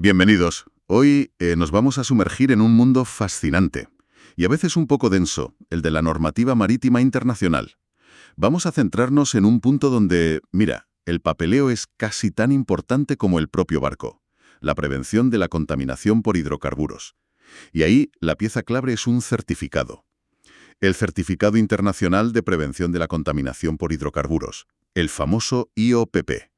Bienvenidos. Hoy nos vamos a sumergir en un mundo fascinante y a veces un poco denso, el de la normativa marítima internacional. Vamos a centrarnos en un punto donde, mira, el papeleo es casi tan importante como el propio barco, la prevención de la contaminación por hidrocarburos. Y ahí la pieza clave es un certificado. El Certificado Internacional de Prevención de la Contaminación por Hidrocarburos, el famoso IOPP.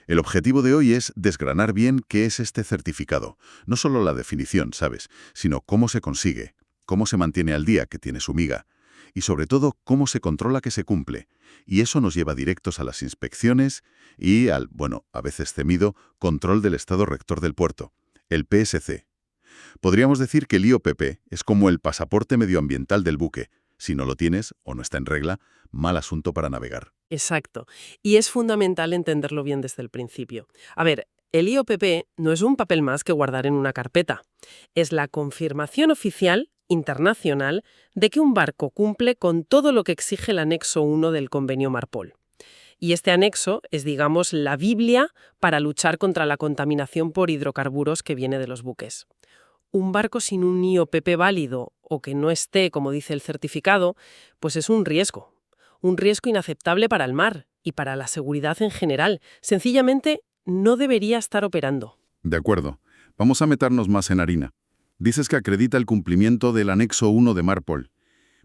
El objetivo de hoy es desgranar bien qué es este certificado, no solo la definición, ¿sabes?, sino cómo se consigue, cómo se mantiene al día, que tiene su miga, y sobre todo cómo se controla que se cumple. Y eso nos lleva directos a las inspecciones y al, bueno, a veces temido, control del estado rector del puerto, el PSC. Podríamos decir que el IOPP es como el pasaporte medioambiental del buque. Si no lo tienes o no está en regla, mal asunto para navegar. Exacto. Y es fundamental entenderlo bien desde el principio. A ver, el IOPP no es un papel más que guardar en una carpeta. Es la confirmación oficial, internacional, de que un barco cumple con todo lo que exige el anexo 1 del convenio Marpol. Y este anexo es, digamos, la Biblia para luchar contra la contaminación por hidrocarburos que viene de los buques. Un barco sin un IOPP válido o que no esté, como dice el certificado, pues es un riesgo. Un riesgo inaceptable para el mar y para la seguridad en general. Sencillamente, no debería estar operando. De acuerdo. Vamos a meternos más en harina. Dices que acredita el cumplimiento del anexo 1 de Marpol.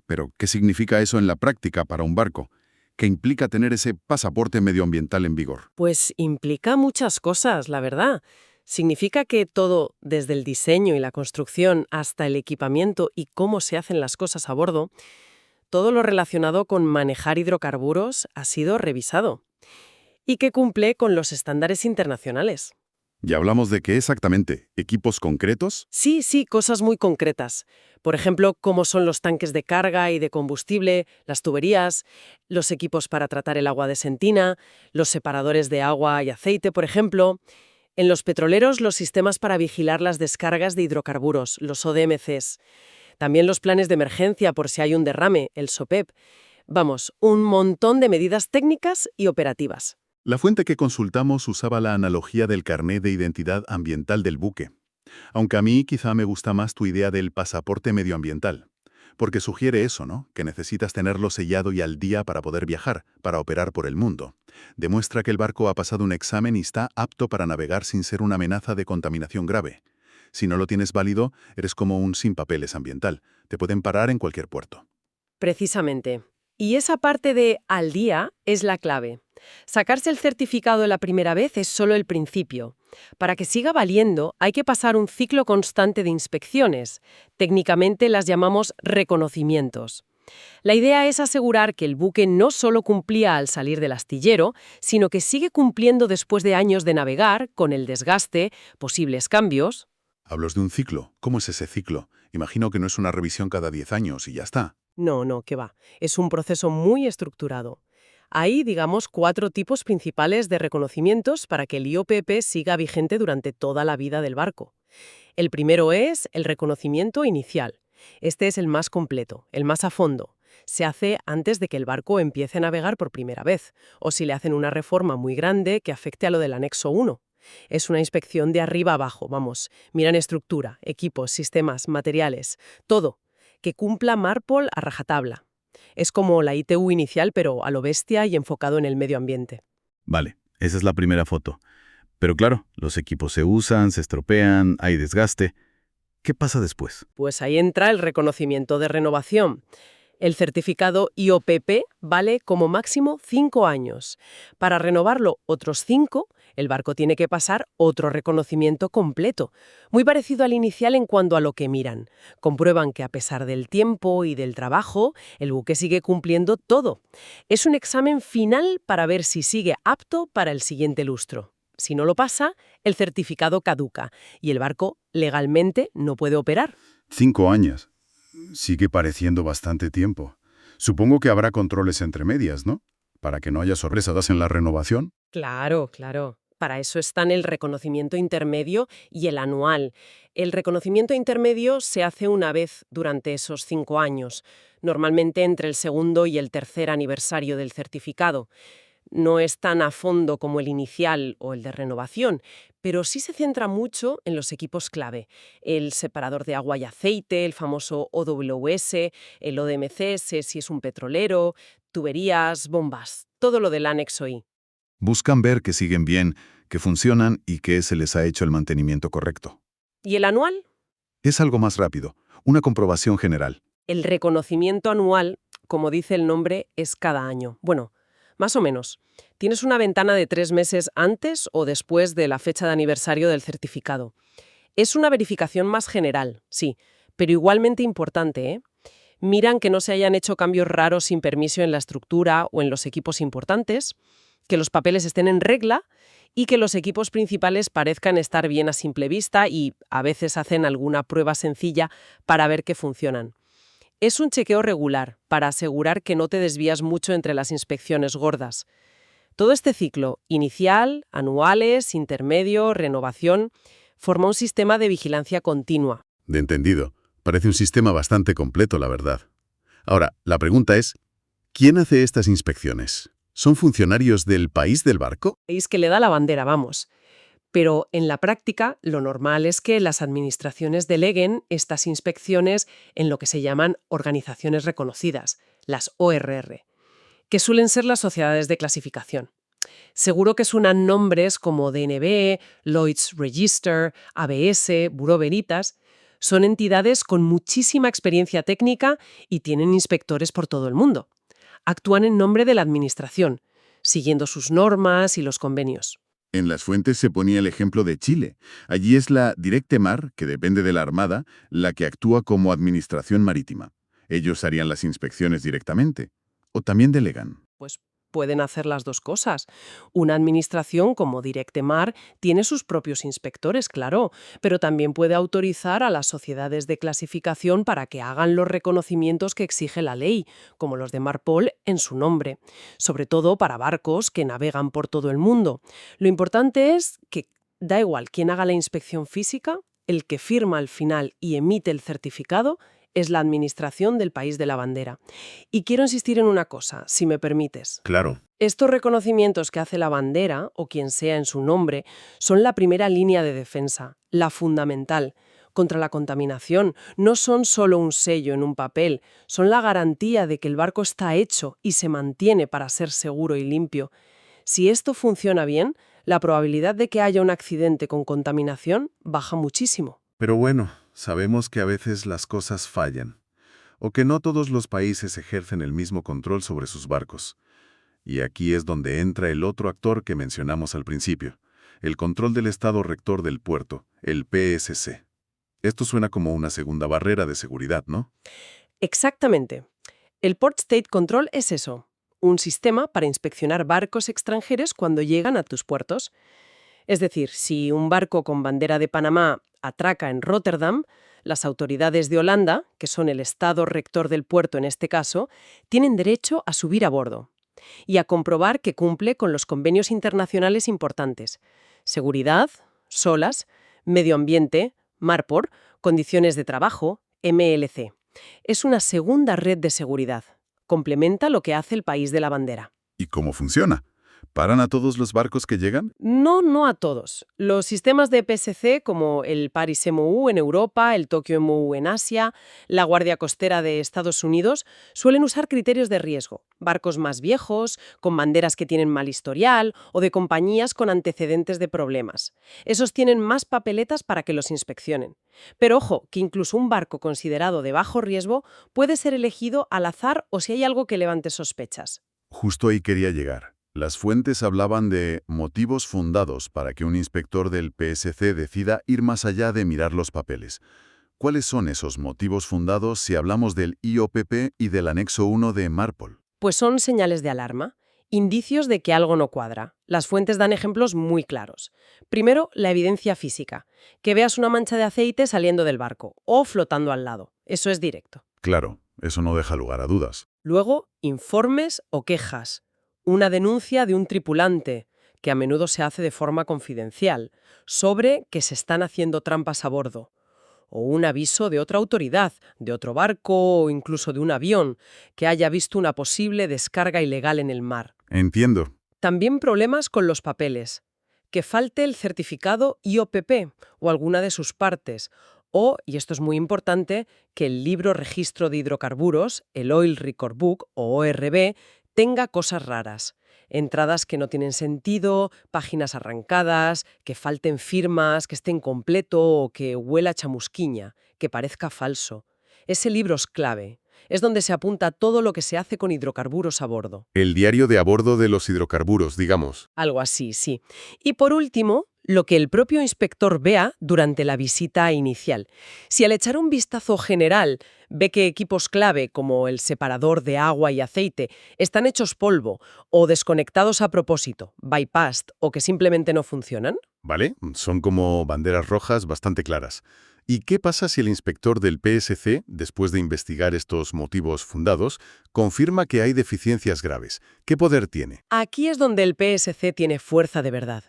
Pero, ¿qué significa eso en la práctica para un barco? ¿Qué implica tener ese pasaporte medioambiental en vigor? Pues implica muchas cosas, la verdad. Significa que todo, desde el diseño y la construcción hasta el equipamiento y cómo se hacen las cosas a bordo, todo lo relacionado con manejar hidrocarburos ha sido revisado y que cumple con los estándares internacionales. Ya hablamos de qué exactamente, equipos concretos. Sí, sí, cosas muy concretas. Por ejemplo, cómo son los tanques de carga y de combustible, las tuberías, los equipos para tratar el agua de sentina, los separadores de agua y aceite, por ejemplo. En los petroleros, los sistemas para vigilar las descargas de hidrocarburos, los ODMCs. También los planes de emergencia por si hay un derrame, el SOPEP. Vamos, un montón de medidas técnicas y operativas. La fuente que consultamos usaba la analogía del carné de identidad ambiental del buque. Aunque a mí quizá me gusta más tu idea del pasaporte medioambiental. Porque sugiere eso, ¿no? Que necesitas tenerlo sellado y al día para poder viajar, para operar por el mundo. Demuestra que el barco ha pasado un examen y está apto para navegar sin ser una amenaza de contaminación grave. Si no lo tienes válido, eres como un sin papeles ambiental. Te pueden parar en cualquier puerto. Precisamente. Y esa parte de al día es la clave. Sacarse el certificado la primera vez es solo el principio. Para que siga valiendo, hay que pasar un ciclo constante de inspecciones. Técnicamente las llamamos reconocimientos. La idea es asegurar que el buque no solo cumplía al salir del astillero, sino que sigue cumpliendo después de años de navegar, con el desgaste, posibles cambios. Hablas de un ciclo. ¿Cómo es ese ciclo? Imagino que no es una revisión cada 10 años y ya está. No, no, que va. Es un proceso muy estructurado. Hay, digamos, 4 tipos principales de reconocimientos para que el IOPP siga vigente durante toda la vida del barco. El primero es el reconocimiento inicial. Este es el más completo, el más a fondo. Se hace antes de que el barco empiece a navegar por primera vez, o si le hacen una reforma muy grande que afecte a lo del anexo 1. Es una inspección de arriba abajo, vamos. Miran estructura, equipos, sistemas, materiales, todo. Que cumpla Marpol a rajatabla. Es como la ITU inicial, pero a lo bestia y enfocado en el medio ambiente. Vale, esa es la primera foto. Pero claro, los equipos se usan, se estropean, hay desgaste. ¿Qué pasa después? Pues ahí entra el reconocimiento de renovación. El certificado IOPP vale como máximo 5 años. Para renovarlo otros 5, el barco tiene que pasar otro reconocimiento completo, muy parecido al inicial en cuanto a lo que miran. Comprueban que a pesar del tiempo y del trabajo, el buque sigue cumpliendo todo. Es un examen final para ver si sigue apto para el siguiente lustro. Si no lo pasa, el certificado caduca y el barco legalmente no puede operar. 5 años. Sigue pareciendo bastante tiempo. Supongo que habrá controles entre medias, ¿no? Para que no haya sorpresas en la renovación. Claro, claro. Para eso están el reconocimiento intermedio y el anual. El reconocimiento intermedio se hace una vez durante esos 5 años, normalmente entre el segundo y el tercer aniversario del certificado. No es tan a fondo como el inicial o el de renovación, pero sí se centra mucho en los equipos clave. El separador de agua y aceite, el famoso OWS, el ODMCS si es un petrolero, tuberías, bombas, todo lo del anexo I. Buscan ver que siguen bien, que funcionan y que se les ha hecho el mantenimiento correcto. ¿Y el anual? Es algo más rápido, una comprobación general. El reconocimiento anual, como dice el nombre, es cada año. Bueno, más o menos. Tienes una ventana de 3 meses antes o después de la fecha de aniversario del certificado. Es una verificación más general, sí, pero igualmente importante, ¿eh? Miran que no se hayan hecho cambios raros sin permiso en la estructura o en los equipos importantes, que los papeles estén en regla y que los equipos principales parezcan estar bien a simple vista y a veces hacen alguna prueba sencilla para ver que funcionan. Es un chequeo regular para asegurar que no te desvías mucho entre las inspecciones gordas. Todo este ciclo, inicial, anuales, intermedio, renovación, forma un sistema de vigilancia continua. De entendido. Parece un sistema bastante completo, la verdad. Ahora, la pregunta es, ¿quién hace estas inspecciones? ¿Son funcionarios del país del barco? Es que le da la bandera, vamos. Pero en la práctica, lo normal es que las administraciones deleguen estas inspecciones en lo que se llaman organizaciones reconocidas, las ORR, que suelen ser las sociedades de clasificación. Seguro que suenan nombres como DNB, Lloyd's Register, ABS, Bureau Veritas. Son entidades con muchísima experiencia técnica y tienen inspectores por todo el mundo. Actúan en nombre de la administración, siguiendo sus normas y los convenios. En las fuentes se ponía el ejemplo de Chile. Allí es la Directemar, que depende de la Armada, la que actúa como administración marítima. Ellos harían las inspecciones directamente. ¿O también delegan? Pues pueden hacer las dos cosas. Una administración como Directemar tiene sus propios inspectores, claro, pero también puede autorizar a las sociedades de clasificación para que hagan los reconocimientos que exige la ley, como los de Marpol en su nombre, sobre todo para barcos que navegan por todo el mundo. Lo importante es que da igual quién haga la inspección física, el que firma al final y emite el certificado es la administración del país de la bandera. Y quiero insistir en una cosa, si me permites. Claro. Estos reconocimientos que hace la bandera, o quien sea en su nombre, son la primera línea de defensa, la fundamental, contra la contaminación. No son solo un sello en un papel, son la garantía de que el barco está hecho y se mantiene para ser seguro y limpio. Si esto funciona bien, la probabilidad de que haya un accidente con contaminación baja muchísimo. Pero bueno, sabemos que a veces las cosas fallan, o que no todos los países ejercen el mismo control sobre sus barcos. Y aquí es donde entra el otro actor que mencionamos al principio, el control del Estado Rector del puerto, el PSC. Esto suena como una segunda barrera de seguridad, ¿no? Exactamente. El Port State Control es eso, un sistema para inspeccionar barcos extranjeros cuando llegan a tus puertos. Es decir, si un barco con bandera de Panamá atraca en Rotterdam, las autoridades de Holanda, que son el Estado rector del puerto en este caso, tienen derecho a subir a bordo y a comprobar que cumple con los convenios internacionales importantes: seguridad, SOLAS, medio ambiente, MARPOL, condiciones de trabajo, MLC. Es una segunda red de seguridad. Complementa lo que hace el país de la bandera. ¿Y cómo funciona? ¿Paran a todos los barcos que llegan? No a todos. Los sistemas de PSC, como el Paris MOU en Europa, el Tokyo MOU en Asia, la Guardia Costera de Estados Unidos, suelen usar criterios de riesgo. Barcos más viejos, con banderas que tienen mal historial o de compañías con antecedentes de problemas. Esos tienen más papeletas para que los inspeccionen. Pero ojo, que incluso un barco considerado de bajo riesgo puede ser elegido al azar o si hay algo que levante sospechas. Justo ahí quería llegar. Las fuentes hablaban de motivos fundados para que un inspector del PSC decida ir más allá de mirar los papeles. ¿Cuáles son esos motivos fundados si hablamos del IOPP y del anexo 1 de Marpol? Pues son señales de alarma, indicios de que algo no cuadra. Las fuentes dan ejemplos muy claros. Primero, la evidencia física, que veas una mancha de aceite saliendo del barco o flotando al lado. Eso es directo. Claro, eso no deja lugar a dudas. Luego, informes o quejas. Una denuncia de un tripulante, que a menudo se hace de forma confidencial, sobre que se están haciendo trampas a bordo. O un aviso de otra autoridad, de otro barco o incluso de un avión, que haya visto una posible descarga ilegal en el mar. Entiendo. También problemas con los papeles. Que falte el certificado IOPP o alguna de sus partes. O, y esto es muy importante, que el libro registro de hidrocarburos, el Oil Record Book o ORB, tenga cosas raras. Entradas que no tienen sentido, páginas arrancadas, que falten firmas, que esté incompleto o que huela a chamusquiña, que parezca falso. Ese libro es clave. Es donde se apunta todo lo que se hace con hidrocarburos a bordo. El diario de a bordo de los hidrocarburos, digamos. Algo así, sí. Y por último, lo que el propio inspector vea durante la visita inicial. Si al echar un vistazo general ve que equipos clave como el separador de agua y aceite están hechos polvo o desconectados a propósito, bypassed o que simplemente no funcionan. ¿Vale? Son como banderas rojas bastante claras. ¿Y qué pasa si el inspector del PSC, después de investigar estos motivos fundados, confirma que hay deficiencias graves? ¿Qué poder tiene? Aquí es donde el PSC tiene fuerza de verdad.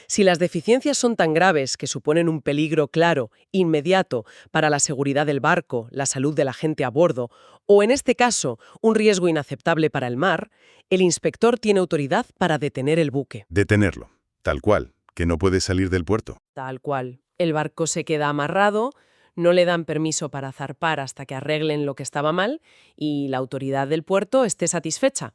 Si las deficiencias son tan graves que suponen un peligro claro, inmediato, para la seguridad del barco, la salud de la gente a bordo, o en este caso, un riesgo inaceptable para el mar, el inspector tiene autoridad para detener el buque. Detenerlo. Tal cual. Que no puede salir del puerto. Tal cual. El barco se queda amarrado, no le dan permiso para zarpar hasta que arreglen lo que estaba mal y la autoridad del puerto esté satisfecha.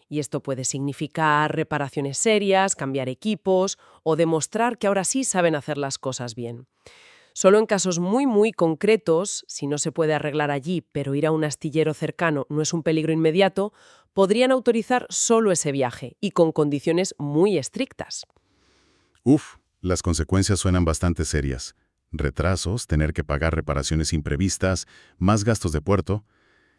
Y esto puede significar reparaciones serias, cambiar equipos o demostrar que ahora sí saben hacer las cosas bien. Solo en casos muy concretos, si no se puede arreglar allí, pero ir a un astillero cercano no es un peligro inmediato, podrían autorizar solo ese viaje y con condiciones muy estrictas. Uf, las consecuencias suenan bastante serias. Retrasos, tener que pagar reparaciones imprevistas, más gastos de puerto.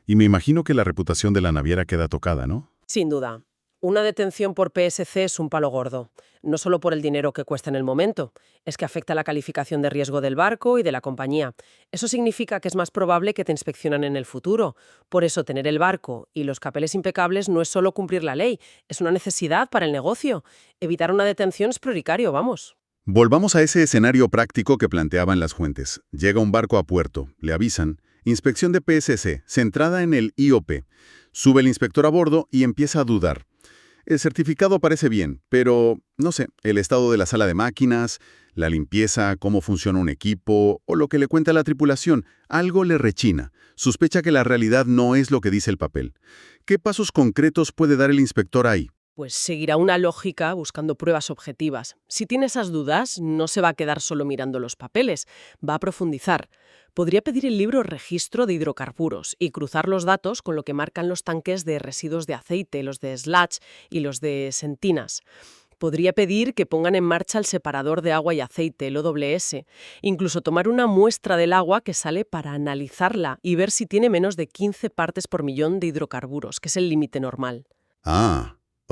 Y me imagino que la reputación de la naviera queda tocada, ¿no? Sin duda. Una detención por PSC es un palo gordo, no solo por el dinero que cuesta en el momento, es que afecta la calificación de riesgo del barco y de la compañía. Eso significa que es más probable que te inspeccionan en el futuro. Por eso tener el barco y los papeles impecables no es solo cumplir la ley, es una necesidad para el negocio. Evitar una detención es prioritario, vamos. Volvamos a ese escenario práctico que planteaban las fuentes. Llega un barco a puerto, le avisan, inspección de PSC, centrada en el IOP. Sube el inspector a bordo y empieza a dudar. El certificado parece bien, pero, no sé, el estado de la sala de máquinas, la limpieza, cómo funciona un equipo, o lo que le cuenta la tripulación, algo le rechina. Sospecha que la realidad no es lo que dice el papel. ¿Qué pasos concretos puede dar el inspector ahí? Pues seguirá una lógica buscando pruebas objetivas. Si tiene esas dudas, no se va a quedar solo mirando los papeles, va a profundizar. Podría pedir el libro Registro de Hidrocarburos y cruzar los datos con lo que marcan los tanques de residuos de aceite, los de sludge y los de sentinas. Podría pedir que pongan en marcha el separador de agua y aceite, el OWS. Incluso tomar una muestra del agua que sale para analizarla y ver si tiene menos de 15 partes por millón de hidrocarburos, que es el límite normal.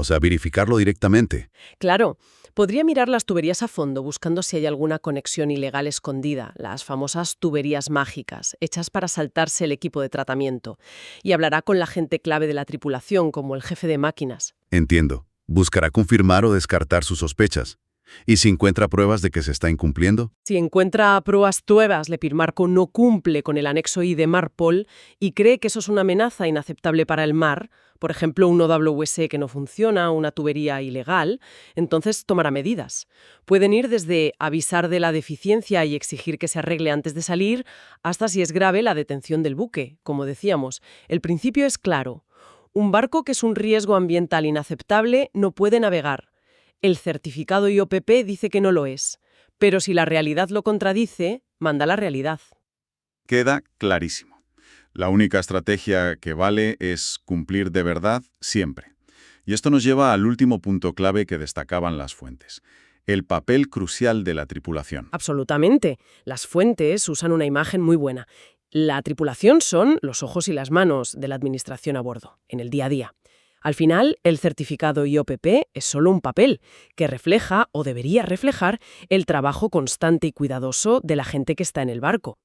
O sea, verificarlo directamente. Claro, podría mirar las tuberías a fondo buscando si hay alguna conexión ilegal escondida, las famosas tuberías mágicas, hechas para saltarse el equipo de tratamiento, y hablará con la gente clave de la tripulación, como el jefe de máquinas. Entiendo. Buscará confirmar o descartar sus sospechas. ¿Y si encuentra pruebas de que se está incumpliendo? Si encuentra pruebas nuevas, Lepirmarco no cumple con el anexo I de Marpol y cree que eso es una amenaza inaceptable para el mar, por ejemplo, un OWS que no funciona, una tubería ilegal, entonces tomará medidas. Pueden ir desde avisar de la deficiencia y exigir que se arregle antes de salir, hasta si es grave la detención del buque. Como decíamos, el principio es claro. Un barco que es un riesgo ambiental inaceptable no puede navegar. El certificado IOPP dice que no lo es, pero si la realidad lo contradice, manda la realidad. Queda clarísimo. La única estrategia que vale es cumplir de verdad siempre. Y esto nos lleva al último punto clave que destacaban las fuentes: el papel crucial de la tripulación. Absolutamente. Las fuentes usan una imagen muy buena. La tripulación son los ojos y las manos de la administración a bordo, en el día a día. Al final, el certificado IOPP es solo un papel que refleja, o debería reflejar, el trabajo constante y cuidadoso de la gente que está en el barco.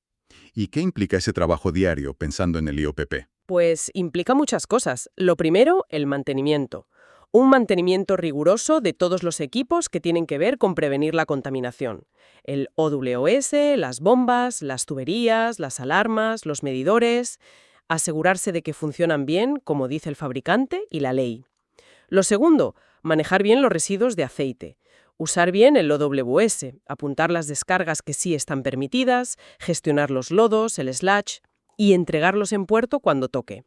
¿Y qué implica ese trabajo diario pensando en el IOPP? Pues implica muchas cosas. Lo primero, el mantenimiento. Un mantenimiento riguroso de todos los equipos que tienen que ver con prevenir la contaminación. El OWS, las bombas, las tuberías, las alarmas, los medidores. Asegurarse de que funcionan bien, como dice el fabricante y la ley. Lo segundo, manejar bien los residuos de aceite. Usar bien el OWS, apuntar las descargas que sí están permitidas, gestionar los lodos, el sludge y entregarlos en puerto cuando toque.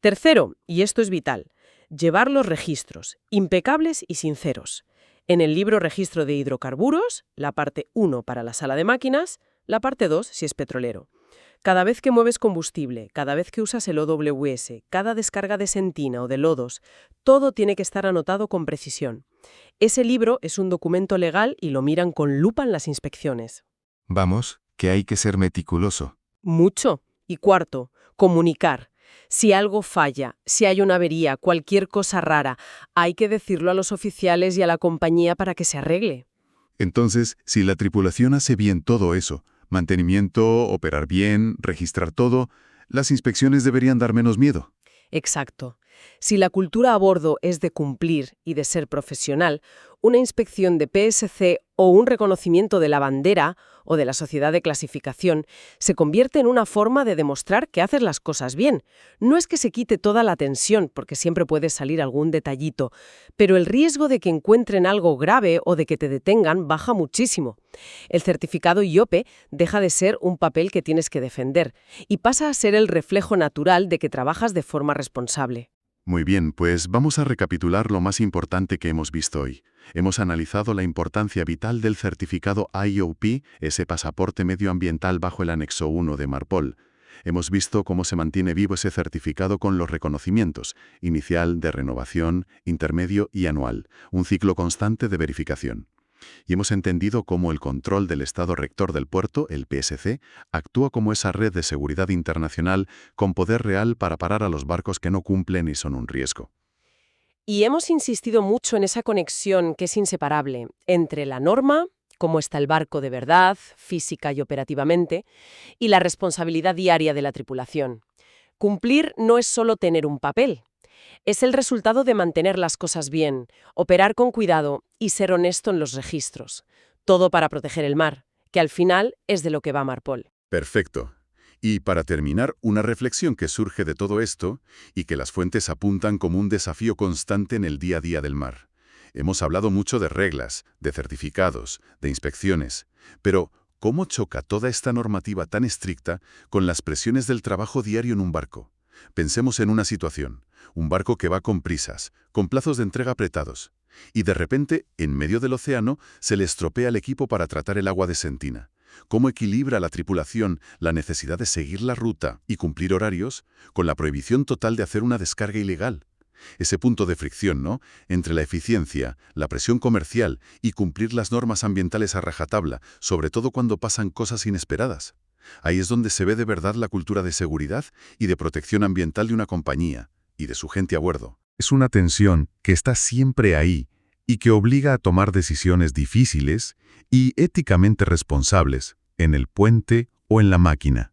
Tercero, y esto es vital, llevar los registros, impecables y sinceros. En el libro Registro de hidrocarburos, la parte 1 para la sala de máquinas, la parte 2 si es petrolero. Cada vez que mueves combustible, cada vez que usas el OWS, cada descarga de sentina o de lodos, todo tiene que estar anotado con precisión. Ese libro es un documento legal y lo miran con lupa en las inspecciones. Vamos, que hay que ser meticuloso. Mucho. Y cuarto, comunicar. Si algo falla, si hay una avería, cualquier cosa rara, hay que decirlo a los oficiales y a la compañía para que se arregle. Entonces, si la tripulación hace bien todo eso, mantenimiento, operar bien, registrar todo, las inspecciones deberían dar menos miedo. Exacto. Si la cultura a bordo es de cumplir y de ser profesional, una inspección de PSC o un reconocimiento de la bandera o de la sociedad de clasificación se convierte en una forma de demostrar que haces las cosas bien. No es que se quite toda la tensión, porque siempre puede salir algún detallito, pero el riesgo de que encuentren algo grave o de que te detengan baja muchísimo. El certificado IOPE deja de ser un papel que tienes que defender y pasa a ser el reflejo natural de que trabajas de forma responsable. Muy bien, pues vamos a recapitular lo más importante que hemos visto hoy. Hemos analizado la importancia vital del certificado IOP, ese pasaporte medioambiental bajo el anexo 1 de Marpol. Hemos visto cómo se mantiene vivo ese certificado con los reconocimientos, inicial, de renovación, intermedio y anual, un ciclo constante de verificación. Y hemos entendido cómo el control del Estado Rector del puerto, el PSC, actúa como esa red de seguridad internacional con poder real para parar a los barcos que no cumplen y son un riesgo. Y hemos insistido mucho en esa conexión que es inseparable entre la norma, cómo está el barco de verdad, física y operativamente, y la responsabilidad diaria de la tripulación. Cumplir no es solo tener un papel. Es el resultado de mantener las cosas bien, operar con cuidado y ser honesto en los registros. Todo para proteger el mar, que al final es de lo que va Marpol. Perfecto. Y para terminar, una reflexión que surge de todo esto y que las fuentes apuntan como un desafío constante en el día a día del mar. Hemos hablado mucho de reglas, de certificados, de inspecciones, pero ¿cómo choca toda esta normativa tan estricta con las presiones del trabajo diario en un barco? Pensemos en una situación, un barco que va con prisas, con plazos de entrega apretados, y de repente, en medio del océano, se le estropea el equipo para tratar el agua de sentina. ¿Cómo equilibra la tripulación la necesidad de seguir la ruta y cumplir horarios con la prohibición total de hacer una descarga ilegal? Ese punto de fricción, ¿no?, entre la eficiencia, la presión comercial y cumplir las normas ambientales a rajatabla, sobre todo cuando pasan cosas inesperadas. Ahí es donde se ve de verdad la cultura de seguridad y de protección ambiental de una compañía y de su gente a bordo. Es una tensión que está siempre ahí y que obliga a tomar decisiones difíciles y éticamente responsables en el puente o en la máquina.